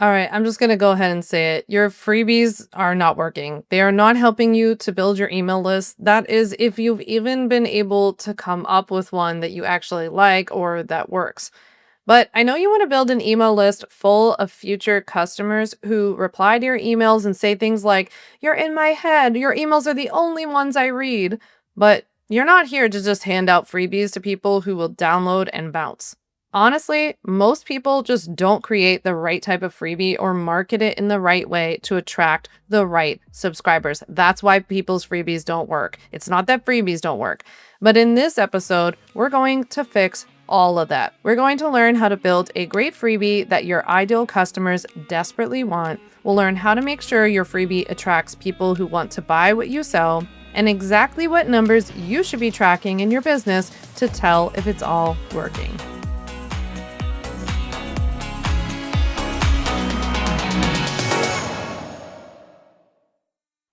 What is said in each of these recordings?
All right, I'm just going to go ahead and say it. Your freebies are not working. They are not helping you to build your email list. That is, if you've even been able to come up with one that you actually like or that works. But I know you want to build an email list full of future customers who reply to your emails and say things like, "You're in my head. Your emails are the only ones I read." But you're not here to just hand out freebies to people who will download and bounce. Honestly, most people just don't create the right type of freebie or market it in the right way to attract the right subscribers. That's why people's freebies don't work. It's not that freebies don't work. But in this episode, we're going to fix all of that. We're going to learn how to build a great freebie that your ideal customers desperately want. We'll learn how to make sure your freebie attracts people who want to buy what you sell, and exactly what numbers you should be tracking in your business to tell if it's all working.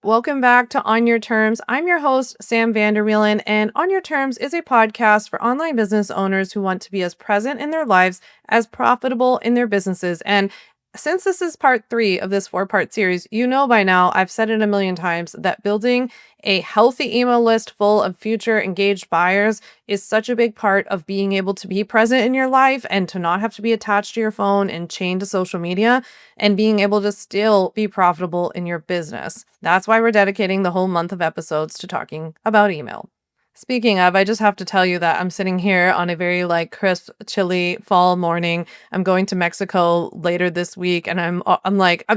Welcome back to On Your Terms. I'm your host, Sam Vanderwielen, and On Your Terms is a podcast for online business owners who want to be as present in their lives as profitable in their businesses. And since this is part 3 of this 4-part series, you know by now, I've said it a million times, that building a healthy email list full of future engaged buyers is such a big part of being able to be present in your life and to not have to be attached to your phone and chained to social media and being able to still be profitable in your business. That's why we're dedicating the whole month of episodes to talking about email. Speaking of, I just have to tell you that I'm sitting here on a very crisp, chilly fall morning. I'm going to Mexico later this week, and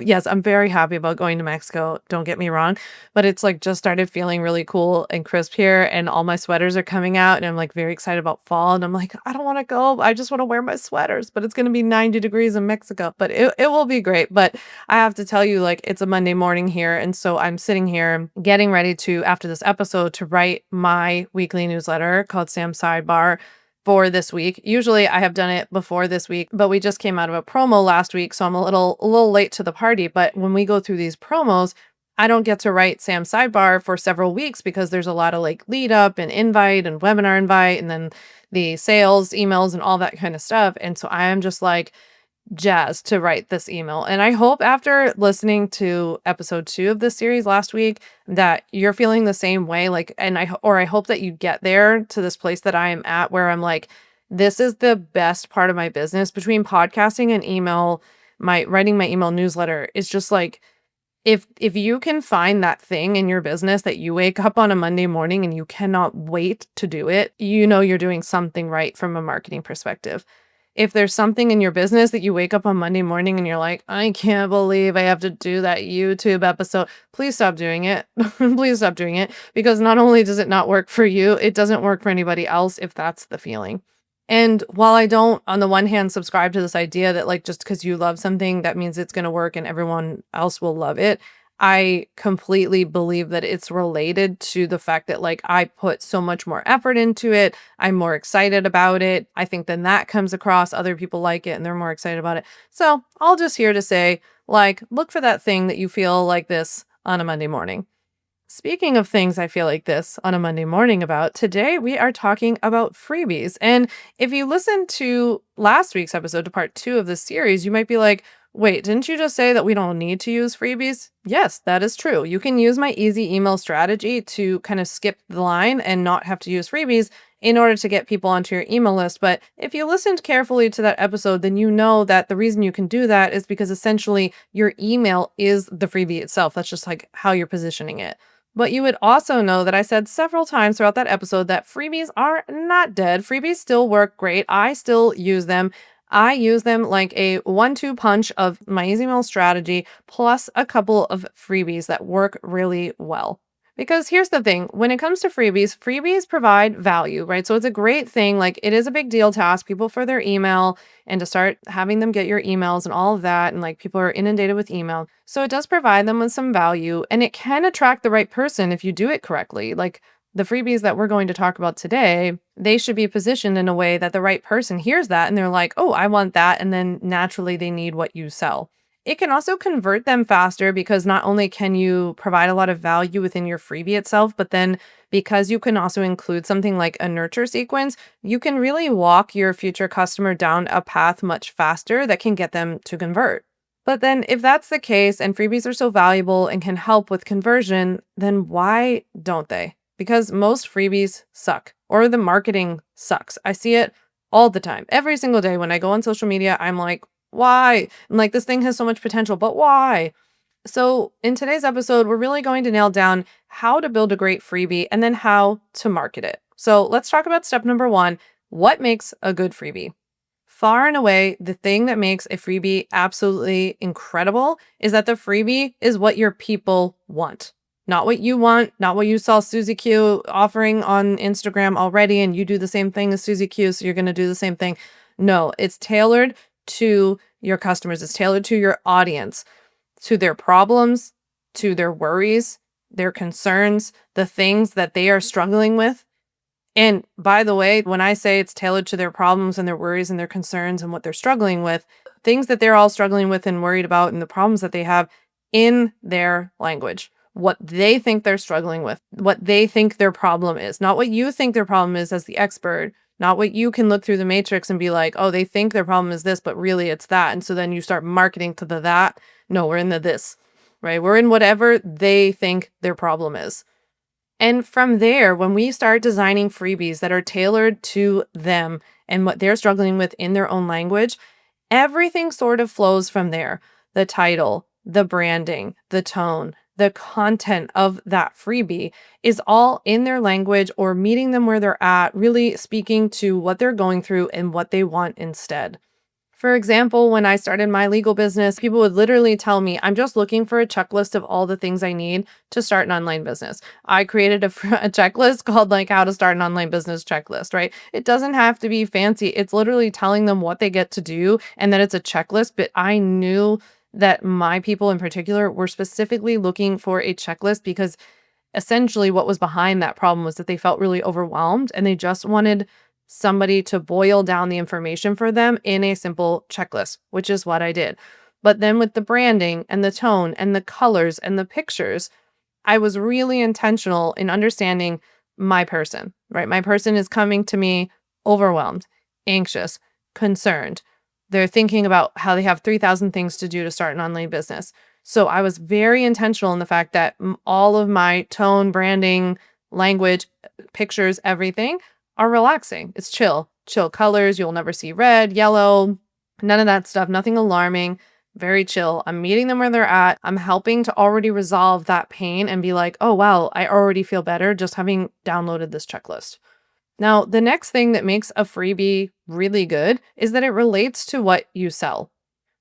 yes, I'm very happy about going to Mexico. Don't get me wrong, but it's just started feeling really cool and crisp here, and all my sweaters are coming out, and I'm very excited about fall. And I'm like, I don't want to go. I just want to wear my sweaters, but it's going to be 90 degrees in Mexico, but it will be great. But I have to tell you, it's a Monday morning here, and so I'm sitting here getting ready to, after this episode, to write my weekly newsletter called Sam Sidebar for this week. Usually I have done it before this week, but we just came out of a promo last week, so I'm a little late to the party. But when we go through these promos, I don't get to write Sam Sidebar for several weeks because there's a lot of lead up and invite and webinar invite and then the sales emails and all that kind of stuff. And so I am just jazzed to write this email. And I hope after listening to episode 2 of this series last week that you're feeling the same way. I hope that you get there to this place that I am at where I'm this is the best part of my business between podcasting and email. My writing my email newsletter is just if you can find that thing in your business that you wake up on a Monday morning and you cannot wait to do it, you're doing something right from a marketing perspective. If there's something in your business that you wake up on Monday morning and you're like, I can't believe I have to do that YouTube episode, please stop doing it. Please stop doing it, because not only does it not work for you, it doesn't work for anybody else if that's the feeling. And while I don't, on the one hand, subscribe to this idea that just because you love something, that means it's going to work and everyone else will love it, I completely believe that it's related to the fact that I put so much more effort into it. I'm more excited about it. I think then that comes across. Other people like it and they're more excited about it. So all just here to say, look for that thing that you feel like this on a Monday morning. Speaking of things I feel like this on a Monday morning about, today we are talking about freebies. And if you listen to last week's episode, to part 2 of this series, you might be like, wait, didn't you just say that we don't need to use freebies? Yes, that is true. You can use my easy email strategy to kind of skip the line and not have to use freebies in order to get people onto your email list. But if you listened carefully to that episode, then you know that the reason you can do that is because essentially your email is the freebie itself. That's just how you're positioning it. But you would also know that I said several times throughout that episode that freebies are not dead. Freebies still work great. I still use them. I use them like a 1-2 punch of my easy email strategy plus a couple of freebies that work really well. Because here's the thing, when it comes to freebies provide value, right? So it's a great thing. It is a big deal to ask people for their email and to start having them get your emails and all of that. And people are inundated with email. So it does provide them with some value, and it can attract the right person if you do it correctly. The freebies that we're going to talk about today, they should be positioned in a way that the right person hears that and they're like, oh, I want that. And then naturally they need what you sell. It can also convert them faster because not only can you provide a lot of value within your freebie itself, but then because you can also include something like a nurture sequence, you can really walk your future customer down a path much faster that can get them to convert. But then, if that's the case and freebies are so valuable and can help with conversion, then why don't they? Because most freebies suck or the marketing sucks. I see it all the time. Every single day when I go on social media, I'm like, why? I'm like, this thing has so much potential, but why? So, in today's episode, we're really going to nail down how to build a great freebie and then how to market it. So, let's talk about step number one: what makes a good freebie? Far and away, the thing that makes a freebie absolutely incredible is that the freebie is what your people want. Not what you want, not what you saw Susie Q offering on Instagram already, and you do the same thing as Susie Q, so you're going to do the same thing. No, it's tailored to your customers, it's tailored to your audience, to their problems, to their worries, their concerns, the things that they are struggling with. And by the way, when I say it's tailored to their problems and their worries and their concerns and what they're struggling with, things that they're all struggling with and worried about and the problems that they have in their language, what they think they're struggling with, what they think their problem is, not what you think their problem is as the expert, not what you can look through the matrix and be like, oh, they think their problem is this, but really it's that. And so then you start marketing to the that. No, we're in the this, right? We're in whatever they think their problem is. And from there, when we start designing freebies that are tailored to them and what they're struggling with in their own language, everything sort of flows from there. The title, the branding, the tone, the content of that freebie is all in their language or meeting them where they're at, really speaking to what they're going through and what they want instead. For example, when I started my legal business, people would literally tell me, I'm just looking for a checklist of all the things I need to start an online business. I created a checklist called like how to start an online business checklist, right? It doesn't have to be fancy. It's literally telling them what they get to do and that it's a checklist. But I knew that my people in particular were specifically looking for a checklist because essentially what was behind that problem was that they felt really overwhelmed and they just wanted somebody to boil down the information for them in a simple checklist, which is what I did. But then with the branding and the tone and the colors and the pictures, I was really intentional in understanding my person, right? My person is coming to me overwhelmed, anxious, concerned. They're thinking about how they have 3,000 things to do to start an online business. So I was very intentional in the fact that all of my tone, branding, language, pictures, everything are relaxing. It's chill colors. You'll never see red, yellow, none of that stuff, nothing alarming, very chill. I'm meeting them where they're at. I'm helping to already resolve that pain and be like, oh, wow, I already feel better just having downloaded this checklist. Now, the next thing that makes a freebie really good is that it relates to what you sell.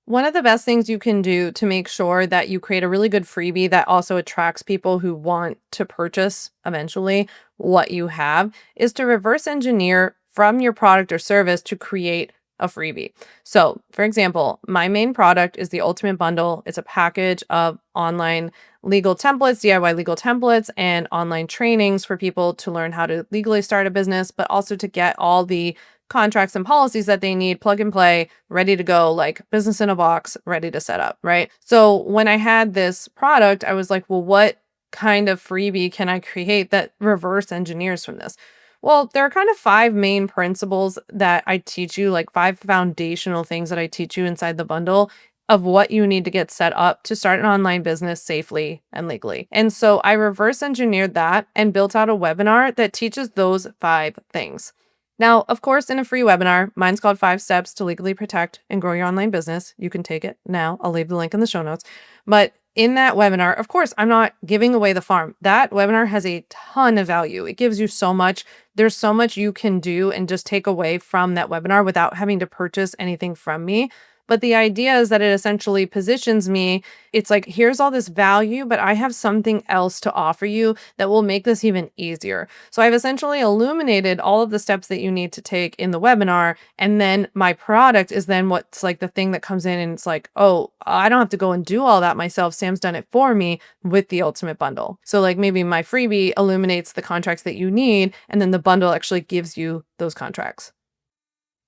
One of the best things you can do to make sure that you create a really good freebie that also attracts people who want to purchase eventually what you have is to reverse engineer from your product or service to create a freebie. So, for example, my main product is the Ultimate Bundle. It's a package of online legal templates, DIY legal templates, and online trainings for people to learn how to legally start a business, but also to get all the contracts and policies that they need, plug and play, ready to go, like business in a box, ready to set up, right? So when I had this product, I was like, well, what kind of freebie can I create that reverse engineers from this? Well, there are kind of 5 main principles that I teach you, like 5 foundational things that I teach you inside the bundle of what you need to get set up to start an online business safely and legally. And so I reverse engineered that and built out a webinar that teaches those 5 things. Now, of course, in a free webinar, mine's called 5 Steps to Legally Protect and Grow Your Online Business. You can take it now. I'll leave the link in the show notes. But in that webinar, of course, I'm not giving away the farm. That webinar has a ton of value. It gives you so much. There's so much you can do and just take away from that webinar without having to purchase anything from me. But the idea is that it essentially positions me. It's like, here's all this value, but I have something else to offer you that will make this even easier. So I've essentially illuminated all of the steps that you need to take in the webinar. And then my product is then what's like the thing that comes in and it's like, oh, I don't have to go and do all that myself. Sam's done it for me with the Ultimate Bundle. So like maybe my freebie illuminates the contracts that you need, and then the bundle actually gives you those contracts.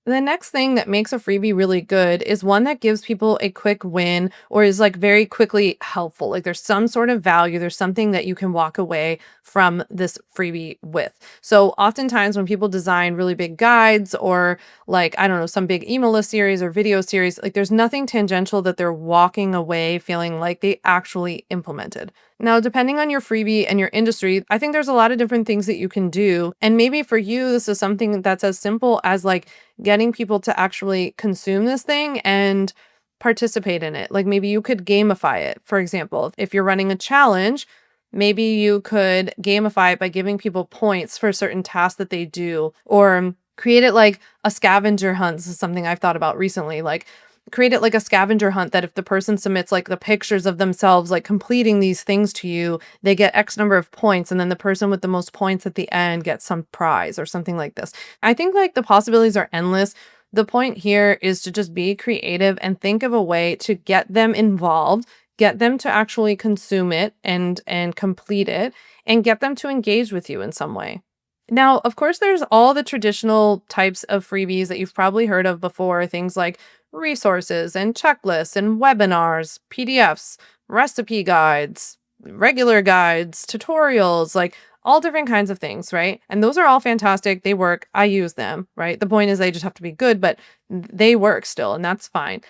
The next thing that makes a freebie really good is one that gives people a quick win or is like very quickly helpful. Like there's some sort of value, there's something that you can walk away from this freebie with. So oftentimes when people design really big guides or like, I don't know, some big email list series or video series, like there's nothing tangential that they're walking away feeling like they actually implemented. Now, depending on your freebie and your industry, I think there's a lot of different things that you can do. And maybe for you, this is something that's as simple as like getting people to actually consume this thing and participate in it. Like maybe you could gamify it. For example, if you're running a challenge, maybe you could gamify it by giving people points for certain tasks that they do, or create it like a scavenger hunt. This is something I've thought about recently. Like create it like a scavenger hunt that if the person submits like the pictures of themselves like completing these things to you, they get X number of points, and then the person with the most points at the end gets some prize or something like this. I think like the possibilities are endless. The point here is to just be creative and think of a way to get them involved, get them to actually consume it and complete it, and get them to engage with you in some way. Now, of course, there's all the traditional types of freebies that you've probably heard of before, things like resources and checklists and webinars, PDFs, recipe guides, regular guides, tutorials, like all different kinds of things, right? And those are all fantastic. They work. I use them, right? The point is they just have to be good, but they work still, and that's fine.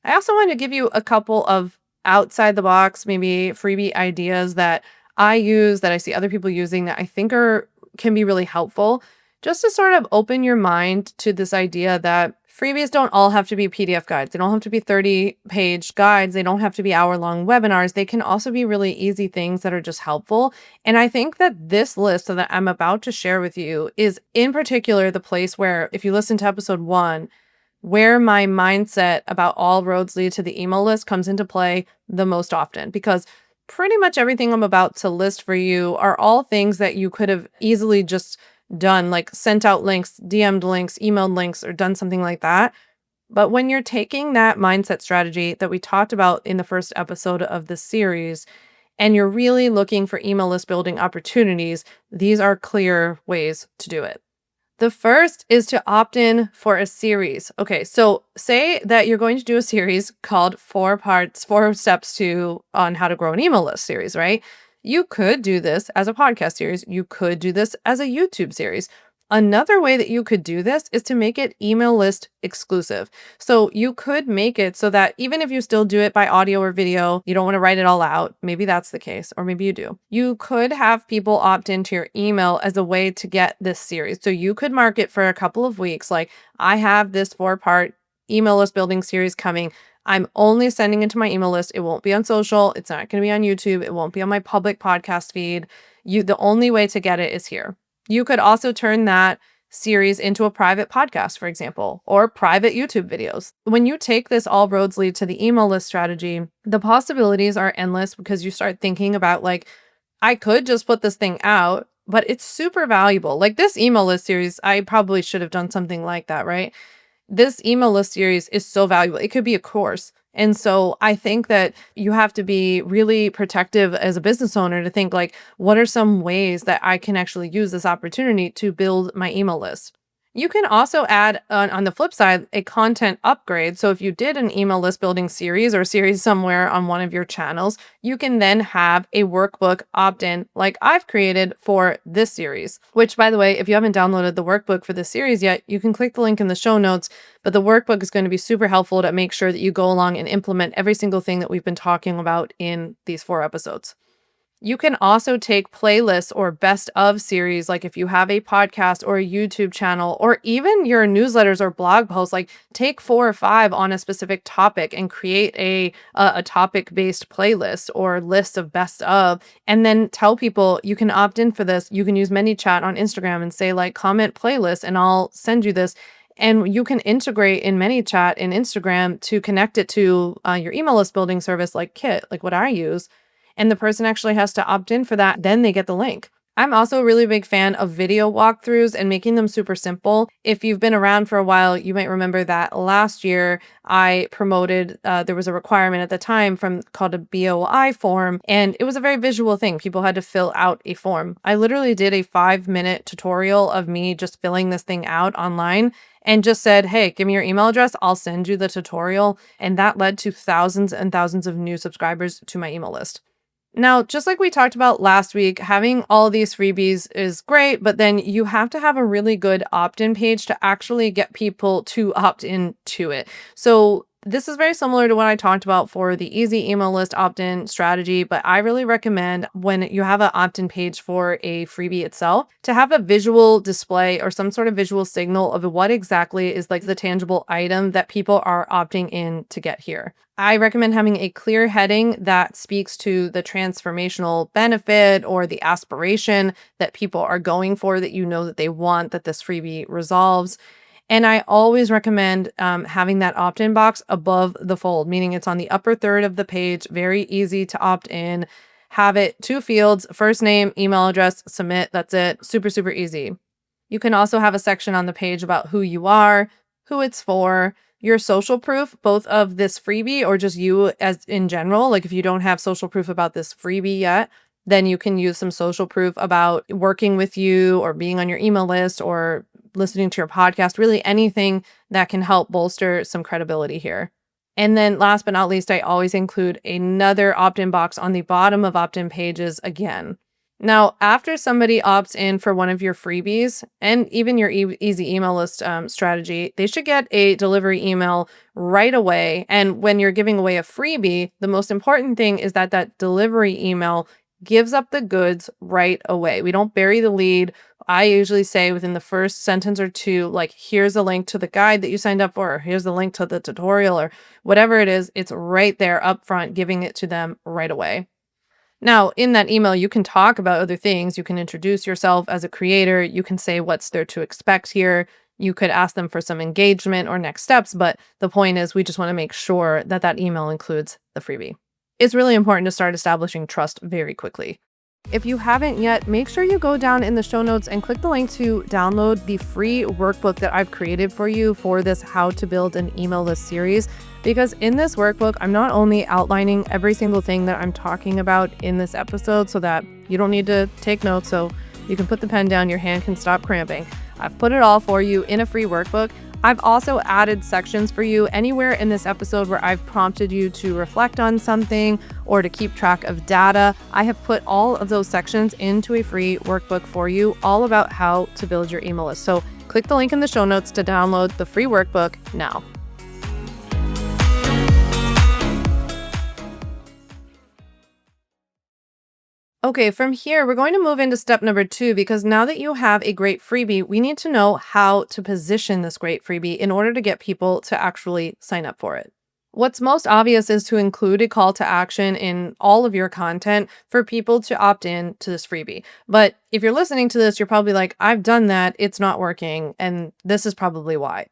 I also want to give you a couple of outside the box, maybe freebie ideas that I use, that I see other people using, that I think are can be really helpful, just to sort of open your mind to this idea that freebies don't all have to be PDF guides. They don't have to be 30-page guides. They don't have to be hour-long webinars. They can also be really easy things that are just helpful. And I think that this list that I'm about to share with you is in particular the place where, if you listen to episode 1, where my mindset about all roads lead to the email list comes into play the most often, because pretty much everything I'm about to list for you are all things that you could have easily just done, like sent out links, DM'd links, emailed links, or done something like that. But when you're taking that mindset strategy that we talked about in the first episode of this series, and you're really looking for email list building opportunities, these are clear ways to do it. The first is to opt in for a series. Okay, so say that you're going to do a series called 4 steps to on how to grow an email list series, right? You could do this as a podcast series. You could do this as a YouTube series. Another way that you could do this is to make it email list exclusive. So you could make it so that even if you still do it by audio or video, you don't want to write it all out. Maybe that's the case, or maybe you do. You could have people opt into your email as a way to get this series. So you could market for a couple of weeks, like, I have this 4-part email list building series coming. I'm only sending it to my email list. It won't be on social. It's not going to be on YouTube. It won't be on my public podcast feed. The only way to get it is here. You could also turn that series into a private podcast, for example, or private YouTube videos. When you take this all roads lead to the email list strategy, the possibilities are endless, because you start thinking about like, I could just put this thing out, but it's super valuable. Like this email list series, I probably should have done something like that, right? This email list series is so valuable. It could be a course. And so I think that you have to be really protective as a business owner to think like, what are some ways that I can actually use this opportunity to build my email list? You can also add, on the flip side, a content upgrade. So if you did an email list building series or series somewhere on one of your channels, you can then have a workbook opt-in like I've created for this series, which, by the way, if you haven't downloaded the workbook for this series yet, you can click the link in the show notes. But the workbook is going to be super helpful to make sure that you go along and implement every single thing that we've been talking about in these 4 episodes. You can also take playlists or best of series, like if you have a podcast or a YouTube channel, or even your newsletters or blog posts, like take 4 or 5 on a specific topic and create a topic-based playlist or list of best of, and then tell people you can opt in for this. You can use ManyChat on Instagram and say like, comment playlist and I'll send you this. And you can integrate in ManyChat in Instagram to connect it to your email list building service like Kit, like what I use. And the person actually has to opt in for that, then they get the link. I'm also a really big fan of video walkthroughs and making them super simple. If you've been around for a while, you might remember that last year I promoted, there was a requirement at the time called a BOI form, and it was a very visual thing. People had to fill out a form. I literally did a 5-minute tutorial of me just filling this thing out online. and just said, hey, give me your email address. I'll send you the tutorial. And that led to thousands and thousands of new subscribers to my email list. Now, just like we talked about last week, having all these freebies is great, but then you have to have a really good opt-in page to actually get people to opt in to it. So this is very similar to what I talked about for the easy email list opt-in strategy, but I really recommend when you have an opt-in page for a freebie itself to have a visual display or some sort of visual signal of what exactly is like the tangible item that people are opting in to get here. I recommend having a clear heading that speaks to the transformational benefit or the aspiration that people are going for, that you know that they want, that this freebie resolves. And I always recommend having that opt-in box above the fold, meaning it's on the upper third of the page, very easy to opt in. Have it 2 fields, first name, email address, submit. That's it. Super, super easy. You can also have a section on the page about who you are, who it's for, your social proof, both of this freebie or just you as in general. Like if you don't have social proof about this freebie yet, then you can use some social proof about working with you or being on your email list or listening to your podcast, really anything that can help bolster some credibility here. And then last but not least, I always include another opt-in box on the bottom of opt-in pages again. Now, after somebody opts in for one of your freebies and even your easy email list strategy, they should get a delivery email right away. And when you're giving away a freebie, the most important thing is that that delivery email gives up the goods right away. We don't bury the lead. I usually say within the first sentence or two, like, here's a link to the guide that you signed up for, or here's the link to the tutorial, or whatever it is, it's right there up front, giving it to them right away. Now, in that email, you can talk about other things. You can introduce yourself as a creator. You can say what's there to expect here. You could ask them for some engagement or next steps. But the point is, we just want to make sure that that email includes the freebie. It's really important to start establishing trust very quickly. If you haven't yet, make sure you go down in the show notes and click the link to download the free workbook that I've created for you for this How to Build an Email List series. Because in this workbook, I'm not only outlining every single thing that I'm talking about in this episode so that you don't need to take notes, so you can put the pen down, your hand can stop cramping. I've put it all for you in a free workbook. I've also added sections for you anywhere in this episode where I've prompted you to reflect on something or to keep track of data. I have put all of those sections into a free workbook for you, all about how to build your email list. So click the link in the show notes to download the free workbook now. Okay, from here, we're going to move into step number 2, because now that you have a great freebie, we need to know how to position this great freebie in order to get people to actually sign up for it. What's most obvious is to include a call to action in all of your content for people to opt in to this freebie. But if you're listening to this, you're probably like, I've done that, it's not working, and this is probably why.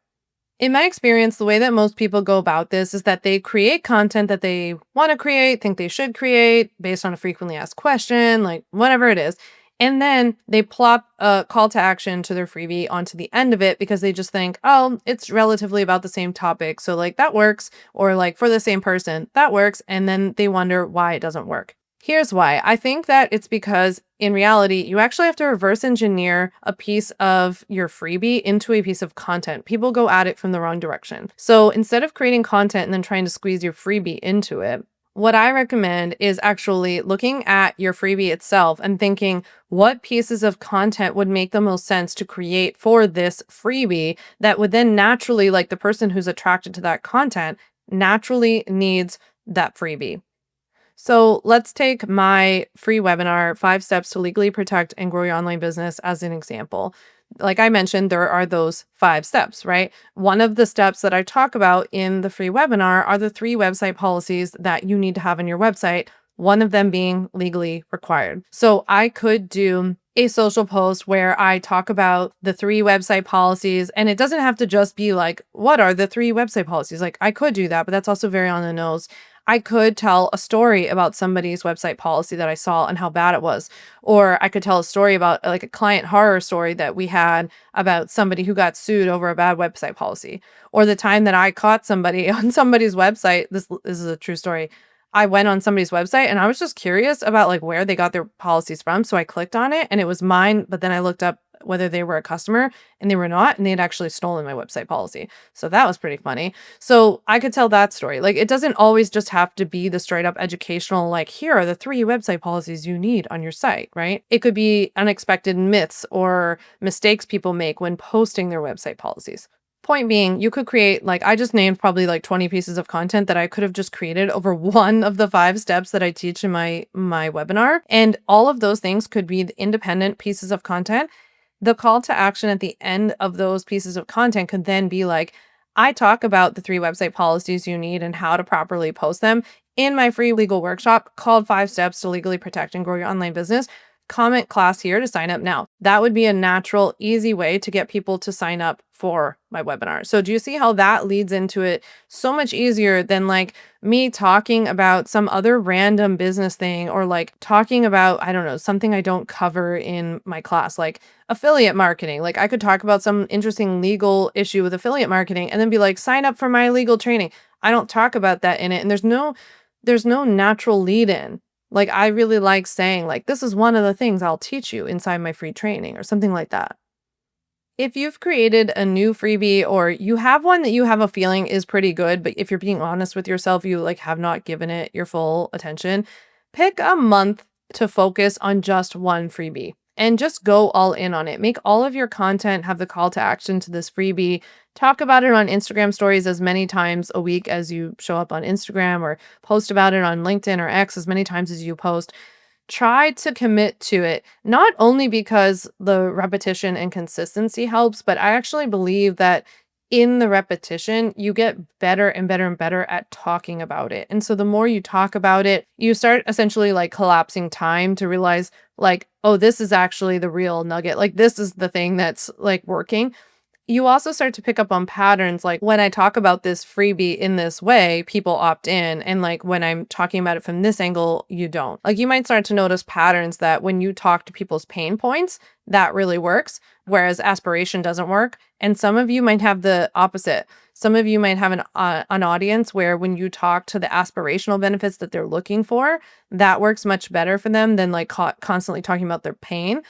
In my experience, the way that most people go about this is that they create content that they want to create, think they should create based on a frequently asked question, like whatever it is. And then they plop a call to action to their freebie onto the end of it because they just think, oh, it's relatively about the same topic. So like that works, or like for the same person, that works. And then they wonder why it doesn't work. Here's why. I think that it's because in reality, you actually have to reverse engineer a piece of your freebie into a piece of content. People go at it from the wrong direction. So instead of creating content and then trying to squeeze your freebie into it, what I recommend is actually looking at your freebie itself and thinking, what pieces of content would make the most sense to create for this freebie that would then naturally, like the person who's attracted to that content, naturally needs that freebie. So let's take my free webinar, 5 Steps to Legally Protect and Grow Your Online Business, as an example. Like I mentioned, there are those 5 steps, right? One of the steps that I talk about in the free webinar are the 3 website policies that you need to have on your website, one of them being legally required. So I could do a social post where I talk about the 3 website policies, and it doesn't have to just be like, what are the 3 website policies? Like I could do that, but that's also very on the nose. I could tell a story about somebody's website policy that I saw and how bad it was. Or I could tell a story about like a client horror story that we had about somebody who got sued over a bad website policy. Or the time that I caught somebody on somebody's website. This is a true story. I went on somebody's website and I was just curious about like where they got their policies from. So I clicked on it and it was mine. But then I looked up whether they were a customer and they were not, and they had actually stolen my website policy. So that was pretty funny. So I could tell that story. Like, it doesn't always just have to be the straight up educational, like, here are the 3 website policies you need on your site, right? It could be unexpected myths or mistakes people make when posting their website policies. Point being, you could create, like, I just named probably like 20 pieces of content that I could have just created over one of the 5 steps that I teach in my webinar. And all of those things could be the independent pieces of content. The call to action at the end of those pieces of content could then be like, I talk about the 3 website policies you need and how to properly post them in my free legal workshop called 5 Steps to Legally Protect and Grow Your Online Business. Comment class here to sign up now. That would be a natural, easy way to get people to sign up for my webinar. So do you see how that leads into it so much easier than like me talking about some other random business thing, or like talking about, I don't know, something I don't cover in my class, like affiliate marketing. Like, I could talk about some interesting legal issue with affiliate marketing and then be like, sign up for my legal training. I don't talk about that in it. And there's no natural lead in. Like, I really like saying, like, this is one of the things I'll teach you inside my free training or something like that. If you've created a new freebie, or you have one that you have a feeling is pretty good, but if you're being honest with yourself, you like have not given it your full attention, pick a month to focus on just one freebie and just go all in on it. Make all of your content have the call to action to this freebie. Talk about it on Instagram stories as many times a week as you show up on Instagram, or post about it on LinkedIn or X as many times as you post. Try to commit to it, not only because the repetition and consistency helps, but I actually believe that in the repetition, you get better and better and better at talking about it. And so the more you talk about it, you start essentially like collapsing time to realize, like, oh, this is actually the real nugget. Like, this is the thing that's like working. You also start to pick up on patterns. Like, when I talk about this freebie in this way, people opt in. And like, when I'm talking about it from this angle, you don't. Like, you might start to notice patterns that when you talk to people's pain points, that really works, whereas aspiration doesn't work. And some of you might have the opposite. Some of you might have an audience where when you talk to the aspirational benefits that they're looking for, that works much better for them than like constantly talking about their pain.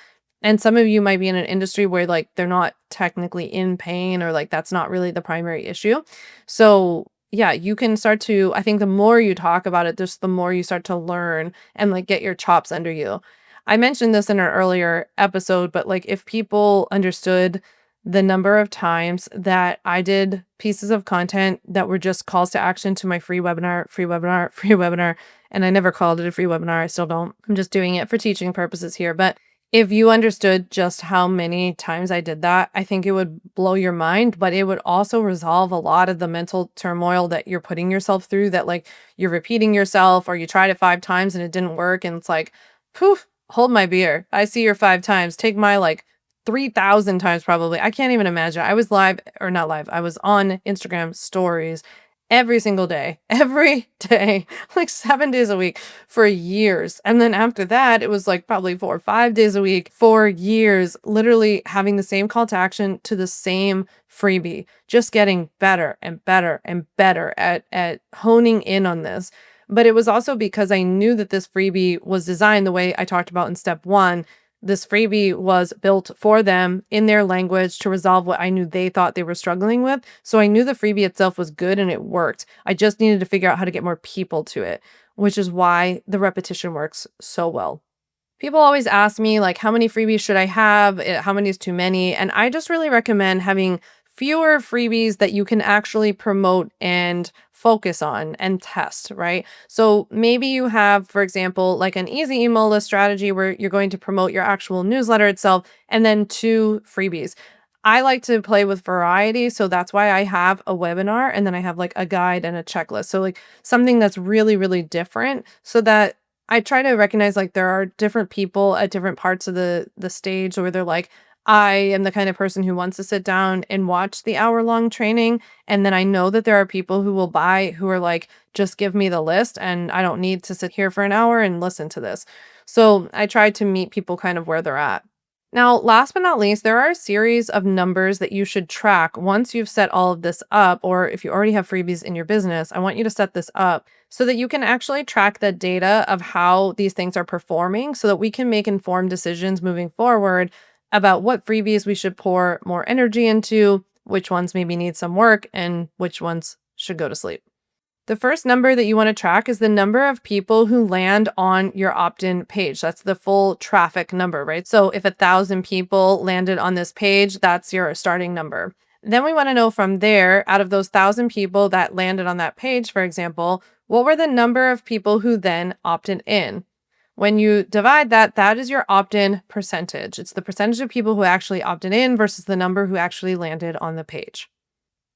And some of you might be in an industry where like they're not technically in pain, or like that's not really the primary issue. So yeah, you can start to, I think the more you talk about it, just the more you start to learn and like get your chops under you. I mentioned this in an earlier episode, but like, if people understood the number of times that I did pieces of content that were just calls to action to my free webinar, free webinar, free webinar, and I never called it a free webinar. I still don't. I'm just doing it for teaching purposes here. But if you understood just how many times I did that, I think it would blow your mind, but it would also resolve a lot of the mental turmoil that you're putting yourself through, that like you're repeating yourself, or you tried it 5 times and it didn't work. And it's like, poof, hold my beer. I see your 5 times. Take my like 3,000 times probably. I can't even imagine. I was live, or not live. I was on Instagram stories every single day, every day, like 7 days a week for years. And then after that, it was like probably 4 or 5 days a week for years, literally having the same call to action to the same freebie, just getting better and better and better at honing in on this. But it was also because I knew that this freebie was designed the way I talked about in step 1. This freebie was built for them in their language to resolve what I knew they thought they were struggling with. So I knew the freebie itself was good and it worked. I just needed to figure out how to get more people to it, which is why the repetition works so well. People always ask me, like, how many freebies should I have? How many is too many? And I just really recommend having fewer freebies that you can actually promote and focus on and test, right? So maybe you have, for example, like an easy email list strategy where you're going to promote your actual newsletter itself, and then 2 freebies. I like to play with variety. So that's why I have a webinar, and then I have like a guide and a checklist. So like something that's really, really different, so that I try to recognize like there are different people at different parts of the stage where they're like, I am the kind of person who wants to sit down and watch the hour-long training. And then I know that there are people who will buy who are like, just give me the list and I don't need to sit here for an hour and listen to this. So I try to meet people kind of where they're at. Now, last but not least, there are a series of numbers that you should track once you've set all of this up, or if you already have freebies in your business, I want you to set this up so that you can actually track the data of how these things are performing, so that we can make informed decisions moving forward about what freebies we should pour more energy into, which ones maybe need some work, and which ones should go to sleep. The first number that you want to track is the number of people who land on your opt-in page. That's the full traffic number, right? So if 1,000 people landed on this page, that's your starting number. Then we want to know from there, out of those 1,000 people that landed on that page, for example, what were the number of people who then opted in? When you divide that, that is your opt-in percentage. It's the percentage of people who actually opted in versus the number who actually landed on the page.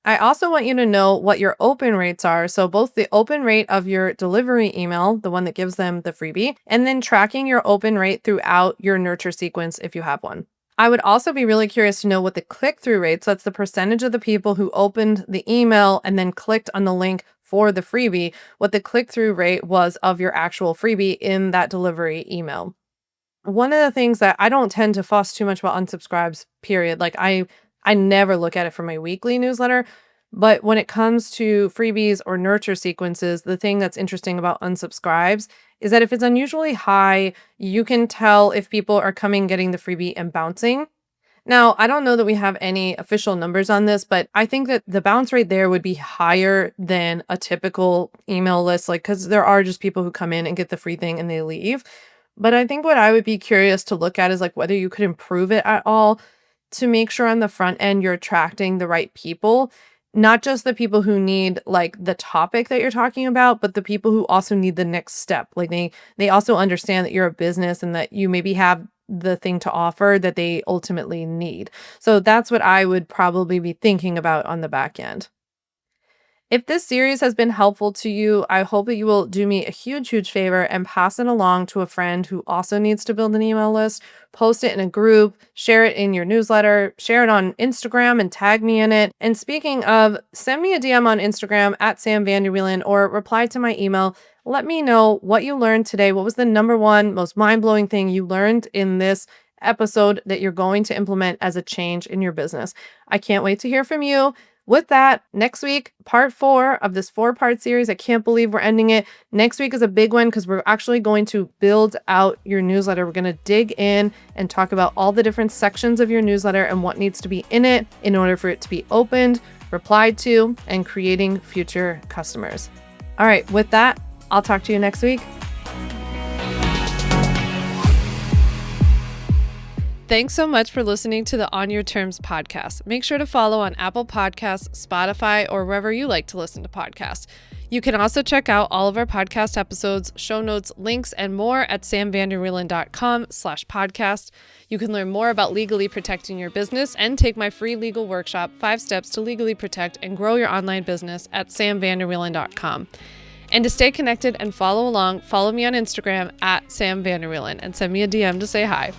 I also want you to know what your open rates are. So both the open rate of your delivery email, the one that gives them the freebie, and then tracking your open rate throughout your nurture sequence if you have one. I would also be really curious to know what the click-through rate, so that's the percentage of the people who opened the email and then clicked on the link for the freebie, what the click-through rate was of your actual freebie in that delivery email. One of the things that I don't tend to fuss too much about unsubscribes, period. Like I never look at it for my weekly newsletter, but when it comes to freebies or nurture sequences, the thing that's interesting about unsubscribes is that if it's unusually high, you can tell if people are coming, getting the freebie and bouncing. Now, I don't know that we have any official numbers on this, but I think that the bounce rate there would be higher than a typical email list, like, because there are just people who come in and get the free thing and they leave. But I think what I would be curious to look at is like whether you could improve it at all to make sure on the front end you're attracting the right people, not just the people who need like the topic that you're talking about, but the people who also need the next step. Like they also understand that you're a business and that you maybe have the thing to offer that they ultimately need. So that's what I would probably be thinking about on the back end. If this series has been helpful to you, I hope that you will do me a huge, huge favor and pass it along to a friend who also needs to build an email list. Post it in a group, share it in your newsletter, share it on Instagram and tag me in it. And speaking of, send me a DM on Instagram at Sam Vanderwielen or reply to my email. Let me know what you learned today. What was the number one most mind-blowing thing you learned in this episode that you're going to implement as a change in your business? I can't wait to hear from you. With that, next week, part 4 of this 4-part series. I can't believe we're ending it. Next week is a big one because we're actually going to build out your newsletter. We're going to dig in and talk about all the different sections of your newsletter and what needs to be in it in order for it to be opened, replied to, and creating future customers. All right, with that, I'll talk to you next week. Thanks so much for listening to the On Your Terms podcast. Make sure to follow on Apple Podcasts, Spotify, or wherever you like to listen to podcasts. You can also check out all of our podcast episodes, show notes, links, and more at samvanderwielen.com/podcast. You can learn more about legally protecting your business and take my free legal workshop, 5 Steps to Legally Protect and Grow Your Online Business at samvanderwielen.com. And to stay connected and follow along, follow me on Instagram at Sam Vanderwielen and send me a DM to say hi.